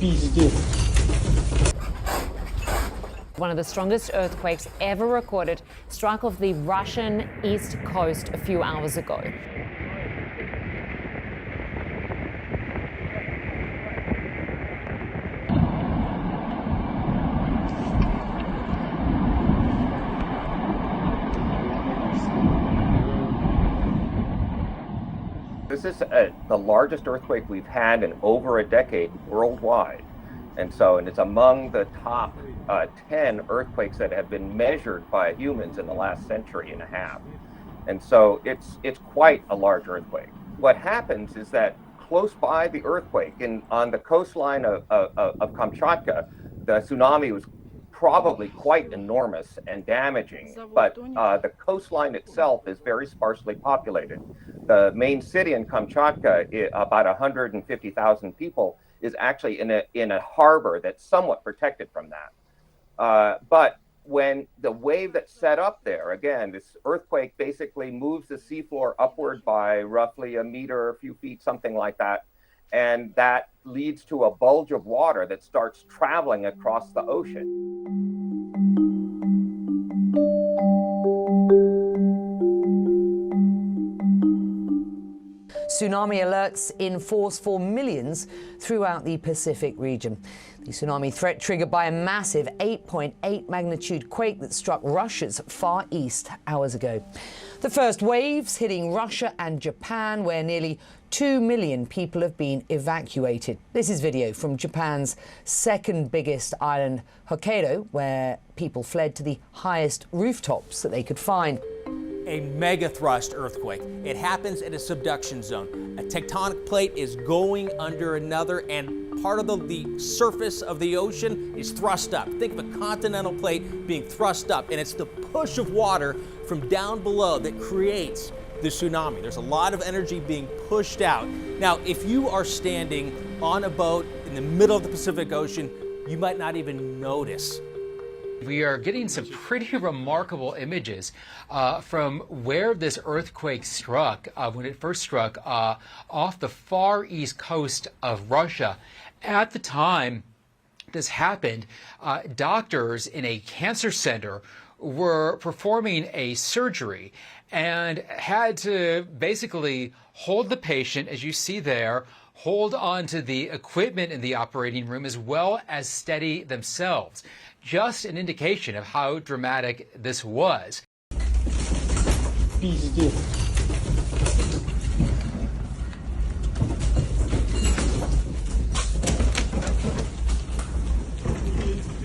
Пиздец. One of the strongest earthquakes ever recorded struck off the Russian east coast a few hours ago. This is the largest earthquake we've had in over a decade worldwide. And it's among the top 10 earthquakes that have been measured by humans in the last century and a half. And so it's quite a large earthquake. What happens is that close by the earthquake on the coastline of Kamchatka, the tsunami was probably quite enormous and damaging, but the coastline itself is very sparsely populated. The main city in Kamchatka, about 150,000 people, is actually in a harbor that's somewhat protected from that. But when the wave that's set up there, again, this earthquake basically moves the seafloor upward by roughly a meter, a few feet, something like that. And that leads to a bulge of water that starts traveling across the ocean. Tsunami alerts in force for millions throughout the Pacific region. The tsunami threat triggered by a massive 8.8 magnitude quake that struck Russia's Far East hours ago. The first waves hitting Russia and Japan, where nearly 2 million people have been evacuated. This is video from Japan's second biggest island, Hokkaido, where people fled to the highest rooftops that they could find. A mega thrust earthquake. It happens in a subduction zone. A tectonic plate is going under another, and part of the surface of the ocean is thrust up. Think of a continental plate being thrust up, and it's the push of water from down below that creates the tsunami. There's a lot of energy being pushed out. Now, if you are standing on a boat in the middle of the Pacific Ocean, you might not even notice. We are getting some pretty remarkable images from where this earthquake struck, when it first struck, off the far east coast of Russia. At the time this happened, doctors in a cancer center were performing a surgery and had to basically hold the patient, as you see there, hold on to the equipment in the operating room, as well as steady themselves. Just an indication of how dramatic this was. Пиздец.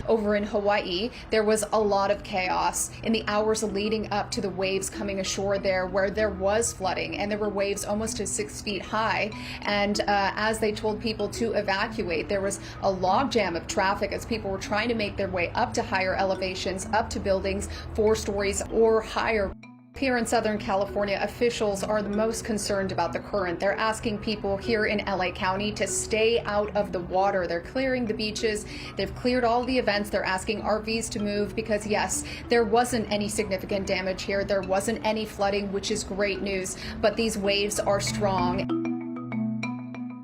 Over in Hawaii, there was a lot of chaos in the hours leading up to the waves coming ashore there, where there was flooding and there were waves almost to 6 feet high. And as they told people to evacuate, there was a logjam of traffic as people were trying to make their way up to higher elevations, up to buildings 4 stories or higher. Here in Southern California, officials are the most concerned about the current. They're asking people here in LA County to stay out of the water. They're clearing the beaches. They've cleared all the events. They're asking RVs to move because, yes, there wasn't any significant damage here. There wasn't any flooding, which is great news, but these waves are strong.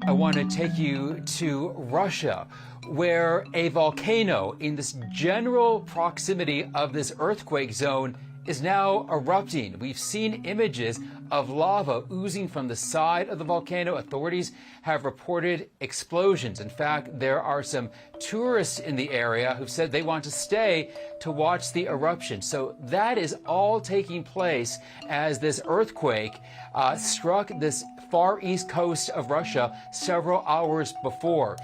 I want to take you to Russia, where a volcano in this general proximity of this earthquake zone is now erupting. We've seen images of lava oozing from the side of the volcano. Authorities have reported explosions. In fact, there are some tourists in the area who've said they want to stay to watch the eruption. So that is all taking place as this earthquake struck this far east coast of Russia several hours before.